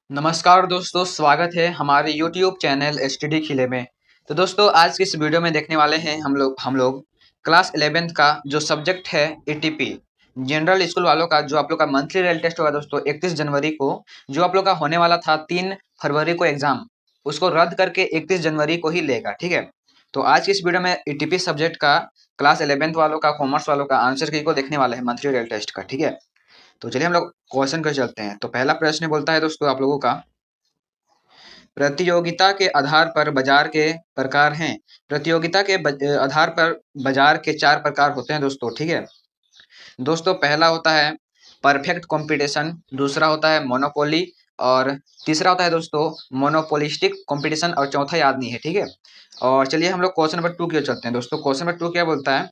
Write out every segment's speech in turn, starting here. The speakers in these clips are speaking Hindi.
नमस्कार दोस्तों, स्वागत है हमारे YouTube चैनल स्टडी खिले में। तो दोस्तों, आज की इस वीडियो में देखने वाले हैं हम लोग क्लास 11th का जो सब्जेक्ट है एटीपी जनरल स्कूल वालों का, जो आप लोग का मंथली रियल टेस्ट होगा दोस्तों 31 जनवरी को। जो आप लोग का होने वाला था 3 फरवरी को एग्जाम, उसको रद्द करके 31 जनवरी को ही लेगा। ठीक है, तो आज की इस वीडियो में एटीपी सब्जेक्ट का क्लास 11th वालों का, कॉमर्स वालों का आंसर की को देखने वाले हैं मंथली रियल टेस्ट का। ठीक है, तो चलिए हम लोग क्वेश्चन कर चलते हैं। तो पहला प्रश्न बोलता है दोस्तों आप लोगों का, प्रतियोगिता के आधार पर बाजार के प्रकार हैं। प्रतियोगिता के आधार पर बाजार के 4 प्रकार होते हैं दोस्तों। ठीक है दोस्तों, पहला होता है परफेक्ट कंपटीशन, दूसरा होता है मोनोपोली, और तीसरा होता है दोस्तों मोनोपोलिस्टिक कंपटीशन, और चौथा याद नहीं है। ठीक है, और चलिए हम लोग क्वेश्चन नंबर 2 की ओर चलते हैं दोस्तों। क्वेश्चन नंबर 2 क्या बोलता है,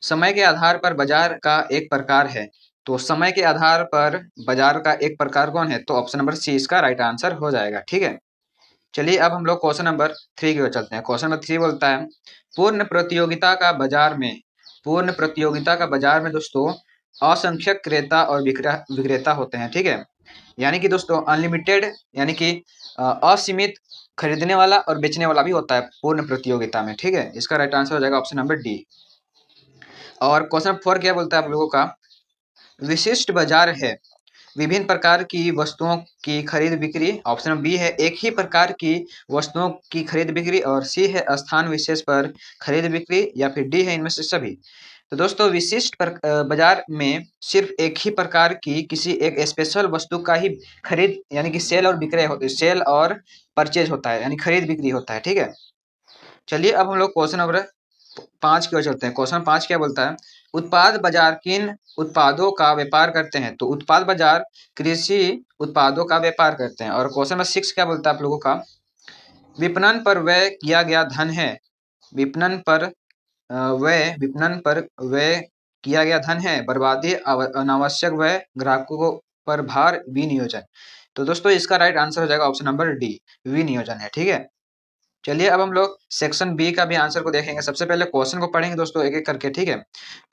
समय के आधार पर बाजार का एक प्रकार है। तो समय के आधार पर बाजार का एक प्रकार कौन है? तो ऑप्शन नंबर सी इसका राइट आंसर हो जाएगा। ठीक है, चलिए अब हम लोग क्वेश्चन नंबर 3 की ओर चलते हैं। क्वेश्चन नंबर 3 बोलता है, पूर्ण प्रतियोगिता का बाजार में, पूर्ण प्रतियोगिता का बाजार में दोस्तों असंख्यक क्रेता और विक्रेता होते हैं। ठीक है, यानी कि दोस्तों अनलिमिटेड, यानी कि असीमित खरीदने वाला और बेचने वाला भी होता है पूर्ण प्रतियोगिता में। ठीक है, इसका राइट आंसर हो जाएगा ऑप्शन नंबर डी। और क्वेश्चन नंबर 4 क्या बोलता है आप लोगों का, विशिष्ट बाजार है, विभिन्न प्रकार की वस्तुओं की खरीद बिक्री। ऑप्शन बी है एक ही प्रकार की वस्तुओं की खरीद बिक्री, और सी है स्थान विशेष पर खरीद बिक्री, या फिर डी है इनमें से सभी। तो दोस्तों बाजार में सिर्फ एक ही प्रकार की किसी एक स्पेशल वस्तु का ही खरीद, यानी कि सेल और विक्रय होते, सेल और परचेज होता है, यानी खरीद बिक्री होता है। ठीक है, चलिए अब हम लोग क्वेश्चन नंबर 5 की ओर चलते हैं। क्वेश्चन 5 क्या बोलता है, उत्पाद बाजार किन उत्पादों का व्यापार करते हैं? तो उत्पाद बाजार कृषि उत्पादों का व्यापार करते हैं। और क्वेश्चन नंबर 6 क्या बोलता है आप लोगों का, विपणन पर व्यय किया गया धन है, विपणन पर विपणन पर व्यय किया गया धन है, बर्बादी अनावश्यक व्यय, ग्राहकों पर भार, विनियोजन। तो दोस्तों इसका राइट आंसर हो जाएगा ऑप्शन नंबर डी, विनियोजन है। ठीक है, चलिए अब हम लोग सेक्शन बी का भी आंसर को देखेंगे। सबसे पहले क्वेश्चन को पढ़ेंगे दोस्तों एक एक करके। ठीक है,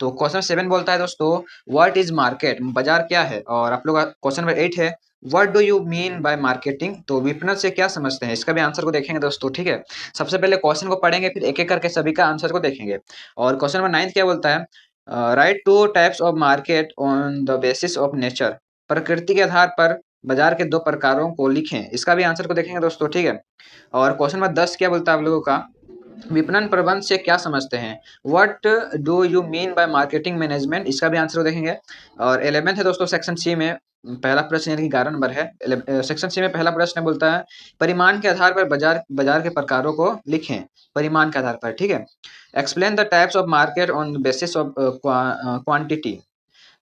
तो क्वेश्चन 7 बोलता है दोस्तों, व्हाट इज मार्केट, बाजार क्या है? और आप लोग का क्वेश्चन नंबर 8 है, what do you mean by marketing, तो विपणन से क्या समझते हैं? इसका भी आंसर को देखेंगे दोस्तों। ठीक है, सबसे पहले क्वेश्चन को पढ़ेंगे, फिर एक एक करके सभी का आंसर को देखेंगे। और क्वेश्चन नंबर 9 क्या बोलता है, right two types of market on the basis of nature, प्रकृति के आधार पर बाजार के 2 प्रकारों को लिखें। इसका भी आंसर को देखेंगे दोस्तों। ठीक है, और क्वेश्चन नंबर 10 क्या बोलता है आप लोगों का, विपणन प्रबंध से क्या समझते हैं? What do you mean by marketing management, इसका भी आंसर को देखेंगे। और 11th है दोस्तों सेक्शन सी में पहला प्रश्न, यानी कि 11 नंबर है। सेक्शन सी में पहला प्रश्न बोलता है, परिमाण के आधार पर बाजार बाजार के प्रकारों को लिखें, परिमाण के आधार पर। ठीक है, explain the types of market on basis of quantity,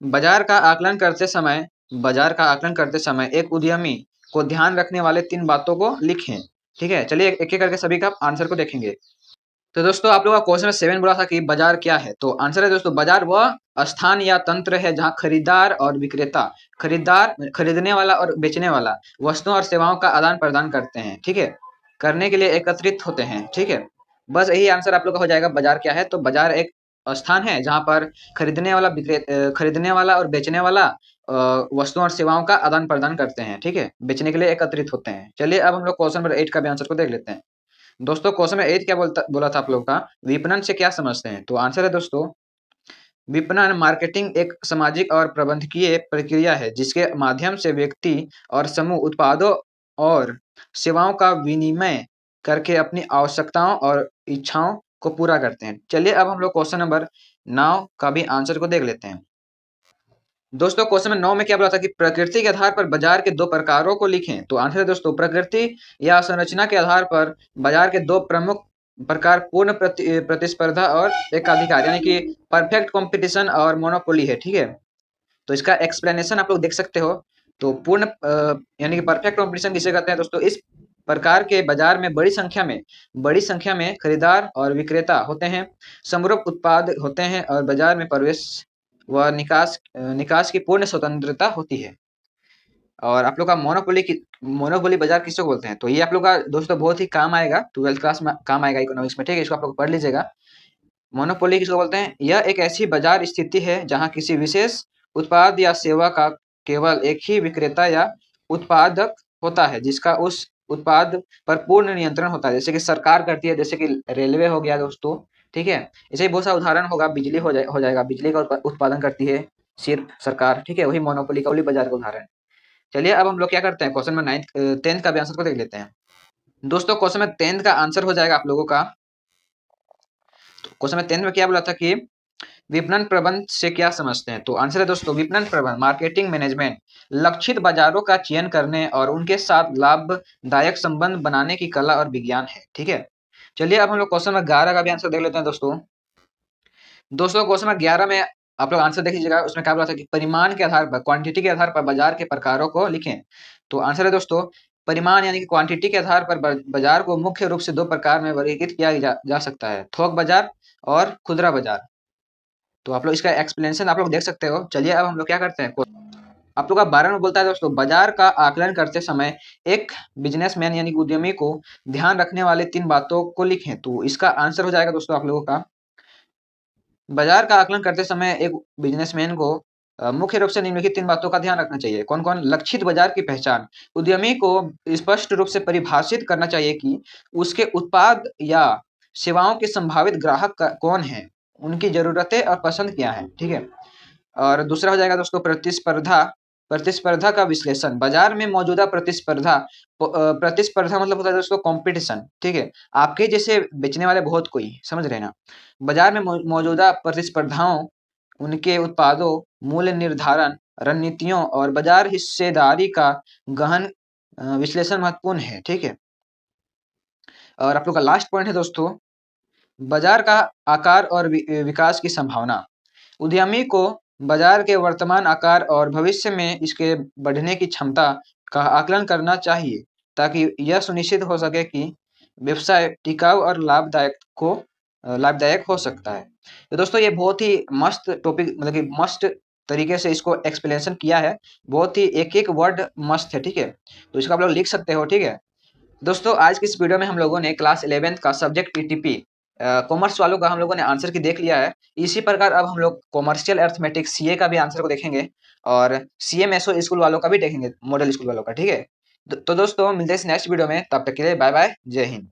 बाजार का आकलन करते समय, बाजार का आकलन करते समय एक उद्यमी को ध्यान रखने वाले 3 बातों को लिखें। ठीक है, चलिए एक एक करके सभी का आंसर को देखेंगे। तो दोस्तों आप लोग का क्वेश्चन 7 बोला था कि बाजार क्या है, तो आंसर है दोस्तों, बाजार वह स्थान या तंत्र है जहां खरीदार और विक्रेता, खरीदार खरीदने वाला और बेचने वाला वस्तुओं और सेवाओं का आदान प्रदान करते हैं। ठीक है, करने के लिए एकत्रित होते हैं। ठीक है, बस यही आंसर आप लोग का हो जाएगा, बाजार क्या है? तो बाजार एक स्थान है जहां पर खरीदने वाला और बेचने वाला वस्तुओं और सेवाओं का आदान प्रदान करते हैं। ठीक है, बेचने के लिए एकत्रित होते हैं। चलिए अब हम लोग क्वेश्चन नंबर 8 का भी आंसर को देख लेते हैं। दोस्तों क्वेश्चन में 8 क्या बोला था आप लोग का, विपणन से क्या समझते हैं? तो आंसर है दोस्तों, विपणन मार्केटिंग एक सामाजिक और प्रबंधकीय प्रक्रिया है जिसके माध्यम से व्यक्ति और समूह उत्पादों और सेवाओं का विनिमय करके अपनी आवश्यकताओं और इच्छाओं को पूरा करते हैं। चलिए अब हम लोग क्वेश्चन नंबर 9 का भी आंसर को देख लेते हैं। दोस्तों क्वेश्चन नंबर 9 में क्या बोला था कि प्रकृति के आधार पर बाजार के 2 प्रकारों को लिखें। तो आंसर है दोस्तों, प्रकृति या संरचना के आधार पर बाजार के 2 प्रमुख प्रकार पूर्ण प्रतिस्पर्धा और एकाधिकार, यानी कि परफेक्ट कंपटीशन और मोनोपोली है। ठीक है, तो इसका एक्सप्लेनेशन आप लोग देख सकते हो। तो पूर्ण यानी कि परफेक्ट कंपटीशन किसे कहते हैं दोस्तों, इस प्रकार के बाजार में बड़ी संख्या में खरीदार और विक्रेता होते हैं, समरूप उत्पाद होते हैं, और बाजार में प्रवेश व निकास की पूर्ण स्वतंत्रता होती है। और आप लोग का मोनोपोली बाजार किसको बोलते हैं? तो ये आप लोग का दोस्तों बहुत ही काम आएगा, 12th क्लास में काम आएगा इकोनॉमिक्स में। ठीक है, इसको आप लोग पढ़ लीजिएगा। मोनोपोली किसको बोलते हैं? यह एक ऐसी बाजार स्थिति है जहां किसी विशेष उत्पाद या सेवा का केवल एक ही विक्रेता या उत्पादक होता है जिसका उस उत्पाद पर पूर्ण नियंत्रण होता है, जैसे कि सरकार करती है, जैसे कि रेलवे हो गया दोस्तों, ठीक है। ऐसे ही बहुत सा उदाहरण होगा, बिजली हो जाएगा, बिजली का उत्पादन करती है सिर्फ सरकार, ठीक है, वही मोनोपोली का वही बाजार का उदाहरण। चलिए अब हम लोग क्या करते हैं, क्वेश्चन में 10th का भी आंसर को देख लेते हैं। दोस्तों क्वेश्चन में 10th का आंसर हो जाएगा आप लोगों का, तो क्वेश्चन में 10th में क्या बोला था कि विपणन प्रबंध से क्या समझते हैं, तो आंसर है दोस्तों विपणन प्रबंध मार्केटिंग मैनेजमेंट लक्षित बाजारों का चयन करने और उनके साथ लाभदायक संबंध बनाने की कला और विज्ञान है, ठीक है। चलिए अब हम लोग क्वेश्चन में 11 का भी आंसर देख लेते हैं दोस्तों। दोस्तों क्वेश्चन में 11 में आप लोग आंसर देख लीजिएगा, उसमें क्या बोला था कि परिमाण के आधार पर, क्वांटिटी के आधार पर बाजार के प्रकारों को लिखें। तो आंसर है दोस्तों परिमाण यानी कि क्वांटिटी के आधार पर बाजार को मुख्य रूप से दो प्रकार में वर्गीकृत किया जा सकता है, थोक बाजार और खुदरा बाजार। तो आप लोग इसका एक्सप्लेनेशन आप लोग देख सकते हो। चलिए अब हम लोग क्या करते हैं, आप लोग का 12 में बोलता है दोस्तों बाजार का आकलन करते समय एक बिजनेसमैन यानी उद्यमी को ध्यान रखने वाले 3 बातों को लिखें। तो इसका आंसर हो जाएगा दोस्तों आप लोगों का, बाजार का आकलन करते समय एक बिजनेसमैन को मुख्य रूप से निम्नलिखित 3 बातों का ध्यान रखना चाहिए। कौन कौन, लक्षित बाजार की पहचान, उद्यमी को स्पष्ट रूप से परिभाषित करना चाहिए कि उसके उत्पाद या सेवाओं के संभावित ग्राहक कौन है, उनकी जरूरतें और पसंद क्या है, ठीक है। और दूसरा हो जाएगा दोस्तों प्रतिस्पर्धा, प्रतिस्पर्धा का विश्लेषण, बाजार में मौजूदा प्रतिस्पर्धा, प्रतिस्पर्धा मतलब होता है दोस्तों कंपटीशन, ठीक है, आपके जैसे बेचने वाले बहुत कोई, समझ रहे हैं ना। बाजार में मौजूदा प्रतिस्पर्धाओं, उनके उत्पादों, मूल्य निर्धारण रणनीतियों और बाजार हिस्सेदारी का गहन विश्लेषण महत्वपूर्ण है, ठीक है। और आप लोग का लास्ट पॉइंट है दोस्तों बाजार का आकार और विकास की संभावना, उद्यमी को बाजार के वर्तमान आकार और भविष्य में इसके बढ़ने की क्षमता का आकलन करना चाहिए ताकि यह सुनिश्चित हो सके कि व्यवसाय टिकाऊ और लाभदायक हो सकता है। तो दोस्तों ये बहुत ही मस्त टॉपिक, मतलब कि मस्त तरीके से इसको एक्सप्लेनेशन किया है, बहुत ही एक एक वर्ड मस्त है, ठीक है। तो इसको आप लोग लिख सकते हो, ठीक है। दोस्तों आज की इस वीडियो में हम लोगों ने क्लास 11th का सब्जेक्ट ईटीपी कॉमर्स वालों का हम लोगों ने आंसर की देख लिया है। इसी प्रकार अब हम लोग कॉमर्शियल अर्थमेटिक्स सीए का भी आंसर को देखेंगे और सीएमएसओ स्कूल वालों का भी देखेंगे, मॉडल स्कूल वालों का, ठीक है। तो दोस्तों मिलते हैं इस नेक्स्ट वीडियो में, तब तक के लिए बाय बाय, जय हिंद।